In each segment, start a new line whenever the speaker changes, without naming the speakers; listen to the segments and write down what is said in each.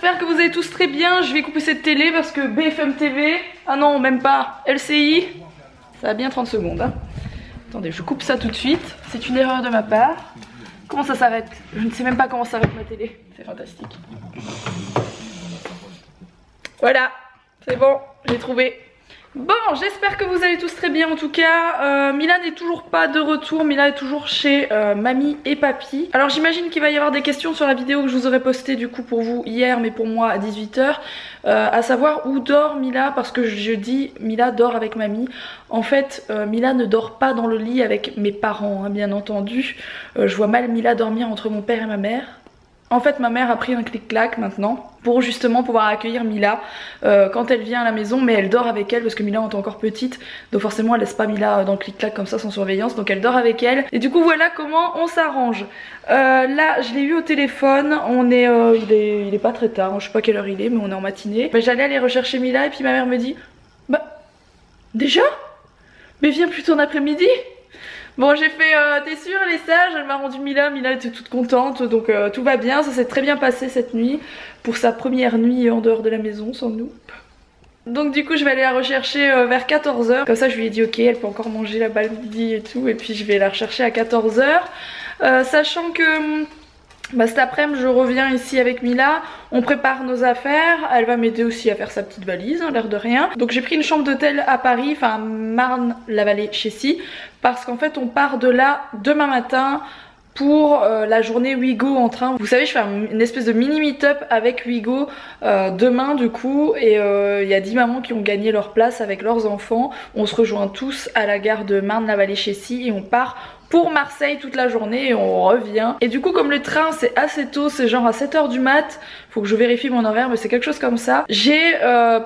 j'espère que vous allez tous très bien. Je vais couper cette télé parce que BFM TV, ah non même pas, LCI, ça a bien 30 secondes hein. Attendez, je coupe ça tout de suite, c'est une erreur de ma part. Comment ça s'arrête? Je ne sais même pas comment s'arrête ma télé, c'est fantastique. Voilà, c'est bon, j'ai trouvé. Bon, j'espère que vous allez tous très bien en tout cas. Mila n'est toujours pas de retour, Mila est toujours chez mamie et papy. Alors j'imagine qu'il va y avoir des questions sur la vidéo que je vous aurais postée du coup pour vous hier, mais pour moi à 18 h. À savoir où dort Mila, parce que je dis Mila dort avec mamie. En fait, Mila ne dort pas dans le lit avec mes parents, hein, bien entendu. Je vois mal Mila dormir entre mon père et ma mère. En fait ma mère a pris un clic-clac maintenant pour justement pouvoir accueillir Mila quand elle vient à la maison, mais elle dort avec elle parce que Mila est encore petite, donc forcément elle laisse pas Mila dans le clic-clac comme ça sans surveillance, donc elle dort avec elle. Et du coup voilà comment on s'arrange. Là je l'ai eu au téléphone, on est, il est pas très tard, hein, je sais pas quelle heure il est mais on est en matinée. J'allais aller rechercher Mila et puis ma mère me dit bah déjà? Mais viens plutôt en après-midi. Bon j'ai fait t'es sûre elle est sage, elle m'a rendu Mila, Mila était toute contente, donc tout va bien, ça s'est très bien passé cette nuit, pour sa première nuit en dehors de la maison sans nous. Donc du coup je vais aller la rechercher vers 14 h, comme ça je lui ai dit ok elle peut encore manger là-bas le midi et tout, et puis je vais la rechercher à 14 h, sachant que bah, cet après-midi je reviens ici avec Mila, on prépare nos affaires, elle va m'aider aussi à faire sa petite valise, hein, l'air de rien. Donc j'ai pris une chambre d'hôtel à Paris, enfin Marne-la-Vallée chez Si, parce qu'en fait on part de là demain matin pour la journée Ouigo en train. Vous savez je fais une espèce de mini meet-up avec Ouigo demain du coup, et il y a 10 mamans qui ont gagné leur place avec leurs enfants. On se rejoint tous à la gare de Marne-la-Vallée chez Si et on part pour Marseille toute la journée et on revient. Et du coup comme le train c'est assez tôt, c'est genre à 7 h du mat, faut que je vérifie mon horaire mais c'est quelque chose comme ça. J'ai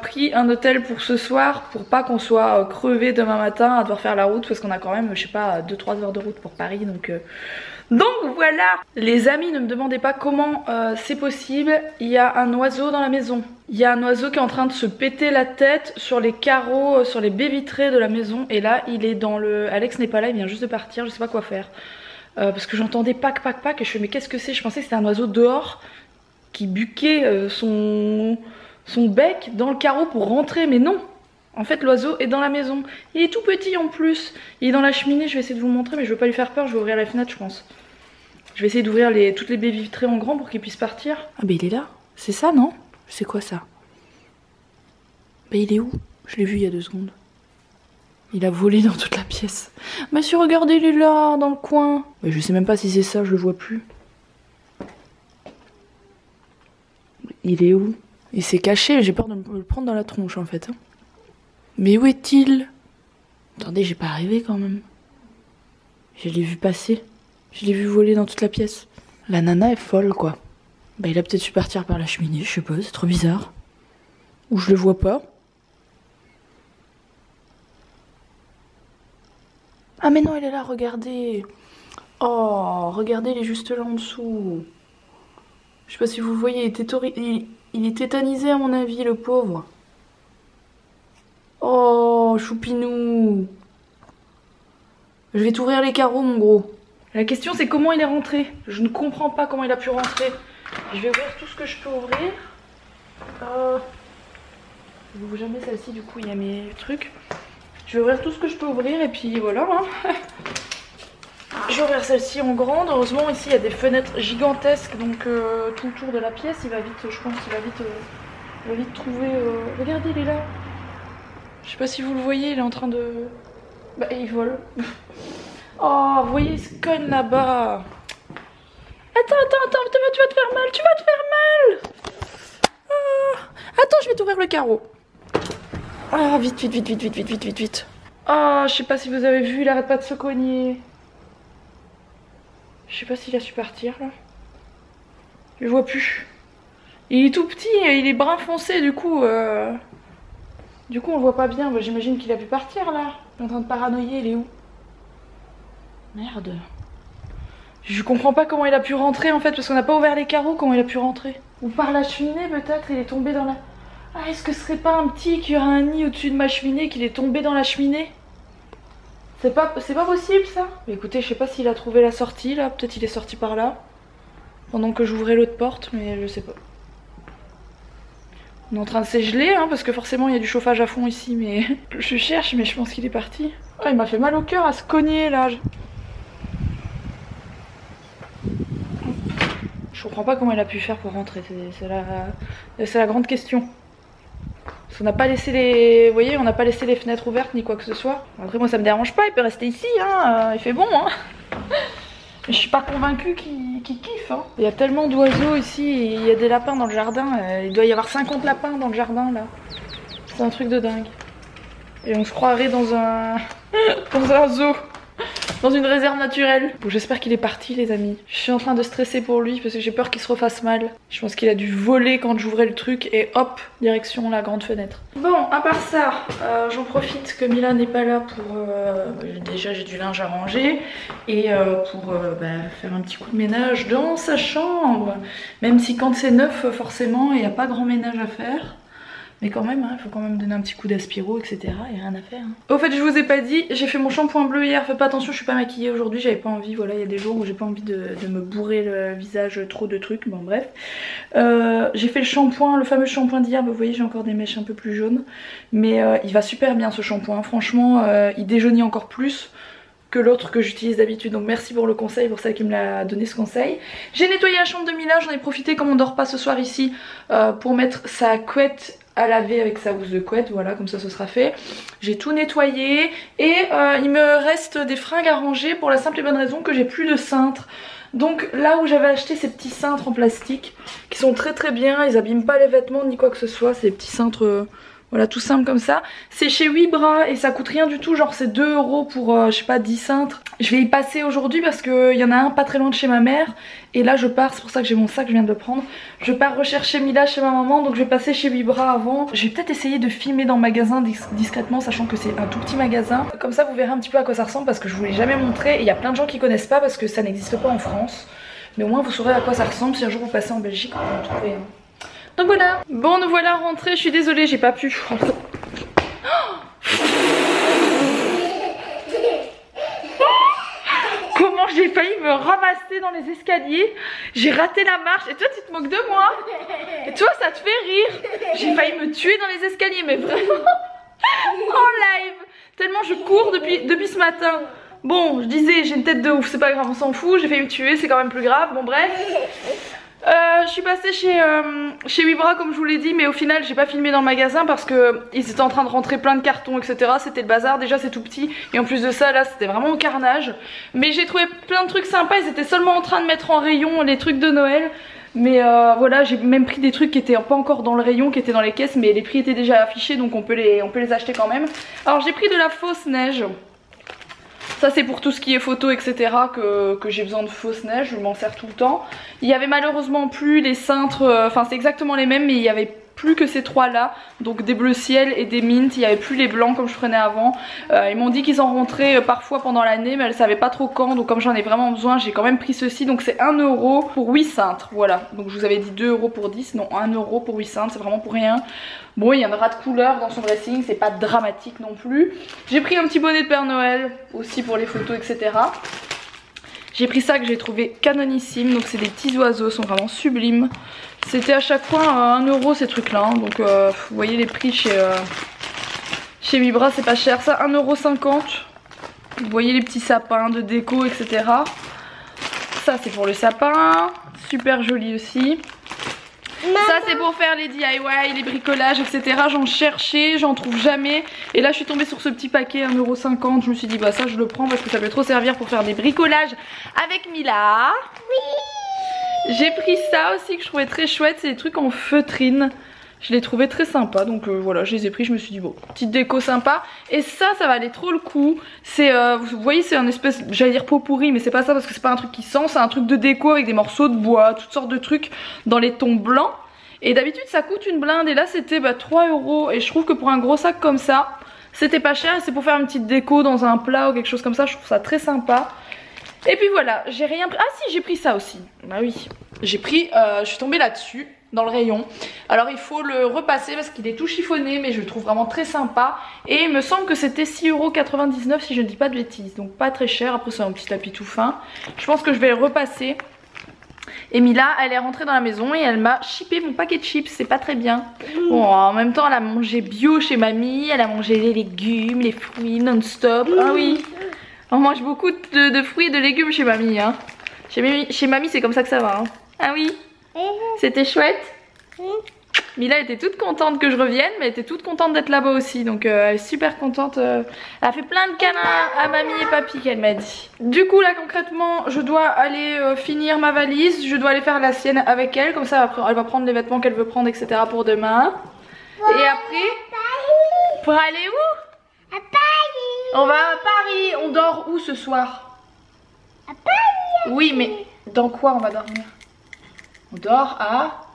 pris un hôtel pour ce soir pour pas qu'on soit crevé demain matin à devoir faire la route, parce qu'on a quand même je sais pas 2-3 heures de route pour Paris, donc voilà. Les amis, ne me demandez pas comment c'est possible, il y a un oiseau dans la maison. Il y a un oiseau qui est en train de se péter la tête sur les carreaux, sur les baies vitrées de la maison. Et là il est dans le... Alex n'est pas là, il vient juste de partir, je sais pas quoi faire. Parce que j'entendais pac pac pac et je fais mais qu'est-ce que c'est? Je pensais que c'était un oiseau dehors qui buquait son bec dans le carreau pour rentrer, mais non. En fait l'oiseau est dans la maison. Il est tout petit en plus. Il est dans la cheminée, je vais essayer de vous montrer mais je veux pas lui faire peur, je vais ouvrir la fenêtre je pense. Je vais essayer d'ouvrir toutes les baies vitrées en grand pour qu'il puisse partir. Ah bah il est là. C'est ça non? C'est quoi ça? Bah il est où? Je l'ai vu il y a 2 secondes. Il a volé dans toute la pièce. Mais si regardez il est là dans le coin. Mais je sais même pas si c'est ça, je le vois plus. Il est où? Il s'est caché, j'ai peur de me le prendre dans la tronche en fait. Mais où est-il? Attendez, j'ai pas rêvé quand même. Je l'ai vu passer. Je l'ai vu voler dans toute la pièce. La nana est folle quoi. Bah il a peut-être su partir par la cheminée, je sais pas, c'est trop bizarre. Ou je le vois pas. Ah mais non il est là, regardez. Oh, regardez, il est juste là en dessous. Je sais pas si vous le voyez, il est tétanisé à mon avis le pauvre. Oh, choupinou. Je vais t'ouvrir les carreaux mon gros. La question c'est comment il est rentré. Je ne comprends pas comment il a pu rentrer. Je vais ouvrir tout ce que je peux ouvrir. Je n'ouvre jamais celle-ci du coup il y a mes trucs. Je vais ouvrir tout ce que je peux ouvrir et puis voilà. Hein. Je vais ouvrir celle-ci en grande. Heureusement ici il y a des fenêtres gigantesques donc tout le tour de la pièce il va vite, je pense qu'il va vite trouver... Regardez il est là. Je sais pas si vous le voyez, il est en train de... Bah il vole. Oh, vous voyez, il se cogne là-bas. Attends, tu vas te faire mal, tu vas te faire mal. Attends, je vais t'ouvrir le carreau. Ah, vite. Oh, je sais pas si vous avez vu, il arrête pas de se cogner. Je sais pas s'il a su partir, là. Je le vois plus. Il est tout petit, il est brun foncé, du coup... Du coup, on le voit pas bien. Bah, j'imagine qu'il a pu partir, là. Il est en train de paranoïer, il est où? Merde. Je comprends pas comment il a pu rentrer en fait, parce qu'on n'a pas ouvert les carreaux, comment il a pu rentrer. Ou par la cheminée peut-être, il est tombé dans la... Ah, est-ce que ce serait pas un petit qui aurait un nid au-dessus de ma cheminée, qu'il est tombé dans la cheminée? C'est pas possible ça? Mais écoutez, je sais pas s'il a trouvé la sortie là, peut-être il est sorti par là. Pendant que j'ouvrais l'autre porte, mais je sais pas. On est en train de s'égeler hein, parce que forcément il y a du chauffage à fond ici, mais je cherche, mais je pense qu'il est parti. Oh, il m'a fait mal au cœur à se cogner là. Je comprends pas comment il a pu faire pour rentrer, c'est la grande question. Parce qu'on n'a pas laissé les... Vous voyez, on n'a pas laissé les fenêtres ouvertes ni quoi que ce soit. Après moi ça me dérange pas, il peut rester ici, hein, il fait bon. Hein. Mais je suis pas convaincue qu'il kiffe. Hein. Il y a tellement d'oiseaux ici, et il y a des lapins dans le jardin. Il doit y avoir 50 lapins dans le jardin là. C'est un truc de dingue. Et on se croirait dans un, dans un zoo. Dans une réserve naturelle. Bon, j'espère qu'il est parti les amis. Je suis en train de stresser pour lui parce que j'ai peur qu'il se refasse mal. Je pense qu'il a dû voler quand j'ouvrais le truc et hop, direction la grande fenêtre. Bon, à part ça, j'en profite que Mila n'est pas là pour... déjà j'ai du linge à ranger et pour faire un petit coup de ménage dans sa chambre. Même si quand c'est neuf, forcément, il n'y a pas grand ménage à faire. Mais quand même, il faut quand même donner un petit coup d'aspiro, etc. Il n'y a rien à faire. Hein. Au fait, je vous ai pas dit, j'ai fait mon shampoing bleu hier. Faites pas attention, je suis pas maquillée aujourd'hui. J'avais pas envie, voilà, il y a des jours où j'ai pas envie de me bourrer le visage trop de trucs. Bon, bref. J'ai fait le shampoing, le fameux shampoing d'hier. Vous voyez, j'ai encore des mèches un peu plus jaunes. Mais il va super bien ce shampoing. Franchement, il déjaunit encore plus que l'autre que j'utilise d'habitude. Donc merci pour le conseil, pour celle qui me l'a donné ce conseil. J'ai nettoyé la chambre de Mila. J'en ai profité comme on dort pas ce soir ici pour mettre sa couette à laver avec sa housse de couette, voilà, comme ça ce sera fait. J'ai tout nettoyé et il me reste des fringues à ranger pour la simple et bonne raison que j'ai plus de cintres. Donc là où j'avais acheté ces petits cintres en plastique qui sont très très bien, ils abîment pas les vêtements ni quoi que ce soit, c'est des petits cintres voilà tout simple comme ça. C'est chez Wibra et ça coûte rien du tout, genre c'est 2 € pour je sais pas 10 cintres. Je vais y passer aujourd'hui parce qu'il y en a un pas très loin de chez ma mère. Et là je pars, c'est pour ça que j'ai mon sac, je viens de le prendre. Je pars rechercher Mila chez ma maman, donc je vais passer chez Wibra avant. Je vais peut-être essayer de filmer dans le magasin discrètement, sachant que c'est un tout petit magasin. Comme ça vous verrez un petit peu à quoi ça ressemble parce que je vous l'ai jamais montré. Et il y a plein de gens qui connaissent pas parce que ça n'existe pas en France. Mais au moins vous saurez à quoi ça ressemble si un jour vous passez en Belgique, vous en trouverez. Donc voilà. Bon, nous voilà rentrés, je suis désolée, j'ai pas pu. Comment j'ai failli me ramasser dans les escaliers. J'ai raté la marche et toi tu te moques de moi. Et toi ça te fait rire. J'ai failli me tuer dans les escaliers, mais vraiment en live. Tellement je cours depuis ce matin. Bon, je disais j'ai une tête de ouf, c'est pas grave, on s'en fout. J'ai failli me tuer, c'est quand même plus grave, bon bref. Je suis passée chez Wibra comme je vous l'ai dit, mais au final j'ai pas filmé dans le magasin parce que ils étaient en train de rentrer plein de cartons etc. C'était le bazar, déjà c'est tout petit et en plus de ça là c'était vraiment au carnage. Mais j'ai trouvé plein de trucs sympas, ils étaient seulement en train de mettre en rayon les trucs de Noël. Mais voilà, j'ai même pris des trucs qui étaient pas encore dans le rayon, qui étaient dans les caisses, mais les prix étaient déjà affichés donc on peut les acheter quand même. Alors j'ai pris de la fausse neige. Ça c'est pour tout ce qui est photo etc que j'ai besoin de fausse neige, je m'en sers tout le temps. Il y avait malheureusement plus les cintres, enfin c'est exactement les mêmes mais il y avait plus que ces trois là, donc des bleus ciel et des mint, il n'y avait plus les blancs comme je prenais avant. Ils m'ont dit qu'ils en rentraient parfois pendant l'année mais elles savaient pas trop quand, donc comme j'en ai vraiment besoin j'ai quand même pris ceci, donc c'est 1 € pour 8 cintres, voilà. Donc je vous avais dit 2 € pour 10, non 1 € pour 8 cintres, c'est vraiment pour rien. Bon il y en aura de couleurs dans son dressing, c'est pas dramatique non plus. J'ai pris un petit bonnet de Père Noël aussi pour les photos etc. J'ai pris ça que j'ai trouvé canonissime, donc c'est des petits oiseaux, sont vraiment sublimes. C'était à chaque fois 1 € ces trucs là, hein. Donc vous voyez les prix chez Wibra c'est pas cher, ça 1,50 €. Vous voyez les petits sapins de déco etc. Ça c'est pour le sapin, super joli aussi. Ça c'est pour faire les DIY, les bricolages etc. J'en cherchais, j'en trouve jamais. Et là je suis tombée sur ce petit paquet 1,50 €. Je me suis dit bah ça je le prends parce que ça peut trop servir pour faire des bricolages avec Mila. Oui. J'ai pris ça aussi que je trouvais très chouette, c'est des trucs en feutrine. Je les trouvais très sympas donc voilà je les ai pris, je me suis dit bon petite déco sympa. Et ça va aller trop le coup. C'est vous voyez c'est un espèce, j'allais dire pot pourri mais c'est pas ça parce que c'est pas un truc qui sent. C'est un truc de déco avec des morceaux de bois, toutes sortes de trucs dans les tons blancs. Et d'habitude ça coûte une blinde et là c'était 3 € et je trouve que pour un gros sac comme ça c'était pas cher et c'est pour faire une petite déco dans un plat ou quelque chose comme ça. Je trouve ça très sympa. Et puis voilà, j'ai rien pris. Ah si j'ai pris ça aussi. Bah oui, j'ai pris, je suis tombée là-dessus dans le rayon. Alors il faut le repasser parce qu'il est tout chiffonné mais je le trouve vraiment très sympa. Et il me semble que c'était 6,99 € si je ne dis pas de bêtises. Donc pas très cher, après c'est un petit tapis tout fin. Je pense que je vais le repasser. Et Mila, elle est rentrée dans la maison et elle m'a chippé mon paquet de chips, c'est pas très bien. Bon, en même temps, elle a mangé bio chez mamie, elle a mangé les légumes, les fruits non-stop. Ah oui, on mange beaucoup de fruits et de légumes chez mamie. Hein. Chez mamie, c'est comme ça que ça va. Hein. Ah oui, c'était chouette. Mila était toute contente que je revienne, mais elle était toute contente d'être là-bas aussi. Donc elle est super contente. Elle a fait plein de câlins à mamie et papy qu'elle m'a dit. Du coup là concrètement je dois aller finir ma valise. Je dois aller faire la sienne avec elle. Comme ça après, elle va prendre les vêtements qu'elle veut prendre etc. pour demain. Et après... Pour aller où? À Paris. On va à Paris. On dort où ce soir? À Paris. Oui mais dans quoi on va dormir? On dort à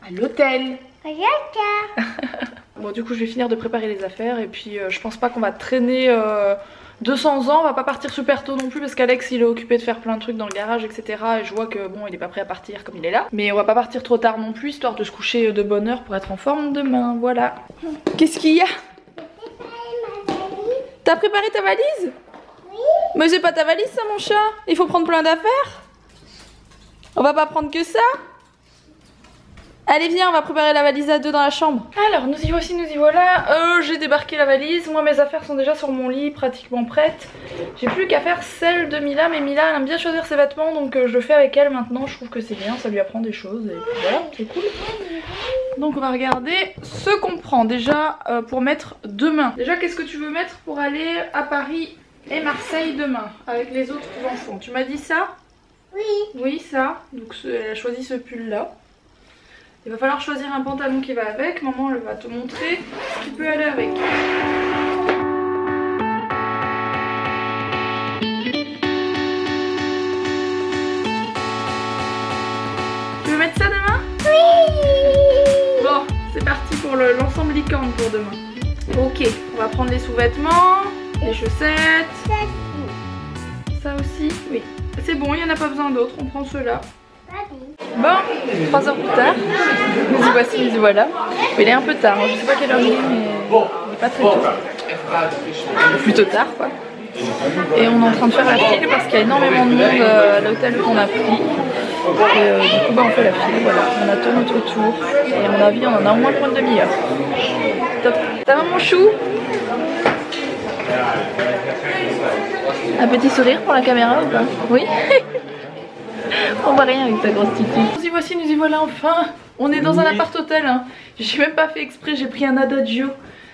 l'hôtel. Bon du coup je vais finir de préparer les affaires et puis je pense pas qu'on va traîner 200 ans, on va pas partir super tôt non plus parce qu'Alex il est occupé de faire plein de trucs dans le garage etc. Et je vois que bon il est pas prêt à partir comme il est là. Mais on va pas partir trop tard non plus histoire de se coucher de bonne heure pour être en forme demain, voilà. Qu'est-ce qu'il y a? T'as préparé ta valise? Oui. Mais c'est pas ta valise ça mon chat, il faut prendre plein d'affaires. On va pas prendre que ça. Allez viens, on va préparer la valise à deux dans la chambre. Alors nous y voici, nous y voilà. J'ai débarqué la valise. Moi mes affaires sont déjà sur mon lit, pratiquement prêtes. J'ai plus qu'à faire celle de Mila. Mais Mila elle aime bien choisir ses vêtements, donc je le fais avec elle maintenant. Je trouve que c'est bien, ça lui apprend des choses. Et puis voilà, c'est cool. Donc on va regarder ce qu'on prend déjà pour mettre demain. Déjà qu'est-ce que tu veux mettre pour aller à Paris et Marseille demain avec les autres enfants? Tu m'as dit ça? Oui. Oui ça. Donc elle a choisi ce pull là. Il va falloir choisir un pantalon qui va avec. Maman elle va te montrer ce qui peut aller avec. Tu veux mettre ça demain? Oui. Bon, c'est parti pour l'ensemble licorne pour demain. Ok, on va prendre les sous-vêtements, les chaussettes. Ça aussi? Oui. C'est bon, il n'y en a pas besoin d'autres, on prend ceux-là. Bon, 3 heures plus tard, nous y voici, nous y voilà. Il est un peu tard, je sais pas quelle heure il est, mais il est pas très tôt. Plutôt tard quoi. Et on est en train de faire la file parce qu'il y a énormément de monde à l'hôtel qu'on a pris. Et du coup bah, on fait la file, voilà, on attend notre tour. Et à mon avis on en a au moins pour une demi-heure. Top. T'as mon chou? Un petit sourire pour la caméra ou pas? Oui. On voit rien avec ta grosse titi. Nous y voici, nous y voilà enfin. On est dans un appart-hôtel. Hein. J'ai même pas fait exprès, j'ai pris un Adagio.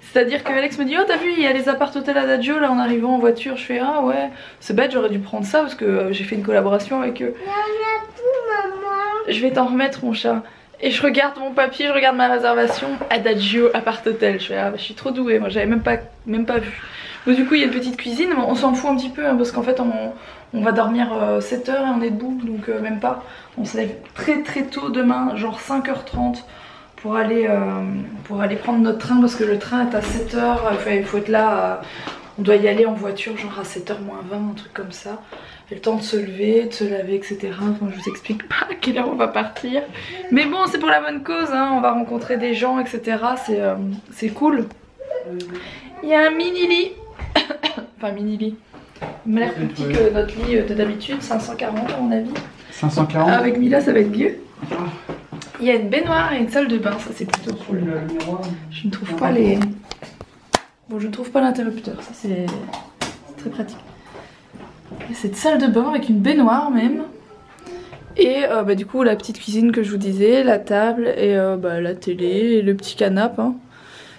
C'est-à-dire que Alex me dit, oh t'as vu, il y a les appart-hôtels Adagio là en arrivant en voiture. Je fais, ah ouais, c'est bête, j'aurais dû prendre ça parce que j'ai fait une collaboration avec eux. Il y en a tout, maman. Je vais t'en remettre mon chat. Et je regarde mon papier, je regarde ma réservation, Adagio appart-hôtel. Je fais, ah bah, je suis trop douée, moi j'avais même pas vu. Donc du coup il y a une petite cuisine, mais on s'en fout un petit peu hein, parce qu'en fait on va dormir 7 h et on est debout, donc même pas. On se lève très tôt demain, genre 5h30 pour aller prendre notre train parce que le train est à 7 h, il faut être là, on doit y aller en voiture genre à 7 h moins 20, un truc comme ça. Et le temps de se lever, de se laver, etc. Enfin, je vous explique pas à quelle heure on va partir. Mais bon, c'est pour la bonne cause, hein. On va rencontrer des gens, etc. C'est cool. Il y a un mini lit. Enfin, mini lit. Il m'a l'air plus petit que notre lit de d'habitude, 540 à mon avis. 540 avec Mila, ça va être mieux. Il y a une baignoire et une salle de bain, ça c'est plutôt cool. Je ne trouve pas les... Bon, je ne trouve pas l'interrupteur, ça c'est très pratique. Il y a cette salle de bain avec une baignoire même. Et bah, du coup la petite cuisine que je vous disais, la table et bah, la télé et le petit canapé. Hein.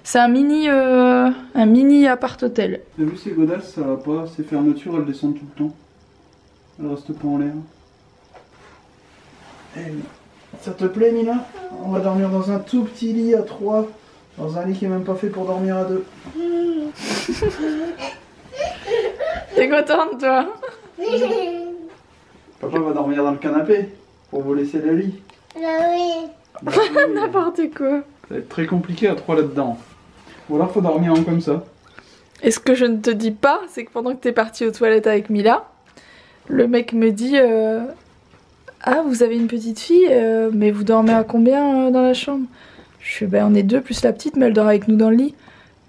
C'est un mini appart-hôtel.
T'as vu ces godasses, ça va pas, ces fermetures elles descendent tout le temps. Elles restent pas en l'air. Hey, ça te plaît Mila? On va dormir dans un tout petit lit à 3. Dans un lit qui est même pas fait pour dormir à 2.
T'es contente toi?
Papa va dormir dans le canapé pour vous laisser le lit.
Oui. N'importe quoi.
Ça va être très compliqué à 3 là-dedans. Ou alors faut dormir en comme ça.
Et ce que je ne te dis pas, c'est que pendant que t'es partie aux toilettes avec Mila, le mec me dit ah vous avez une petite fille, mais vous dormez à combien dans la chambre? Je fais ben on est 2 plus la petite, mais elle dort avec nous dans le lit.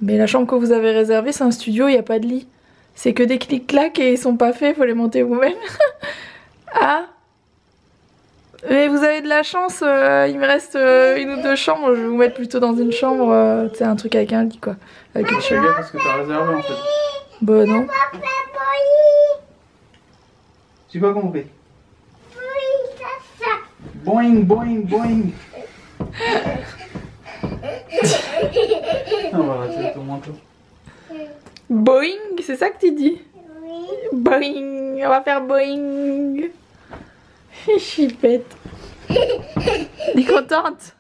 Mais la chambre que vous avez réservée c'est un studio, il n'y a pas de lit. C'est que des clics-clacs et ils sont pas faits, faut les monter vous-même. Ah Mais vous avez de la chance, il me reste une ou deux chambres, je vais vous mettre plutôt dans une chambre, tu sais, un truc avec un lit quoi. Avec une
Fais gaffe parce que t'as réservé en fait.
Bah non.
J'ai pas compris. Boing, boing, boing. On va rester ton manteau.
Boing, c'est ça que tu dis? Oui. Boing, on va faire boing. Chipette. Elle est contente.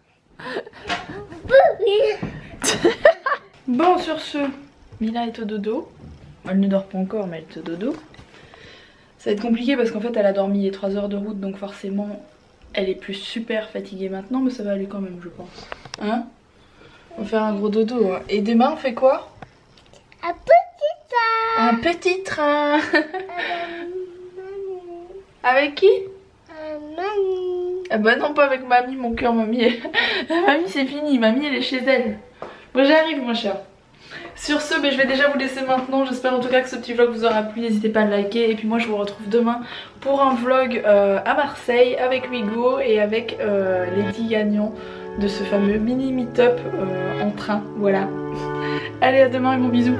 Bon, sur ce, Mila est au dodo. Elle ne dort pas encore, mais elle est au dodo. Ça va être compliqué parce qu'en fait, elle a dormi les 3 heures de route, donc forcément, elle est plus super fatiguée maintenant, mais ça va aller quand même, je pense. Hein? On va faire un gros dodo. Hein. Et demain, on fait quoi?
Un petit train.
Un petit train. Avec qui?
Mamie.
Ah bah non, pas avec mamie, mon cœur, mamie. Mamie, c'est fini, mamie, elle est chez elle. Moi, j'arrive, mon cher. Sur ce, je vais déjà vous laisser maintenant. J'espère en tout cas que ce petit vlog vous aura plu. N'hésitez pas à le liker. Et puis moi, je vous retrouve demain pour un vlog à Marseille avec Wigo et avec les 10 gagnants de ce fameux mini meet-up en train. Voilà. Allez, à demain et gros bisous.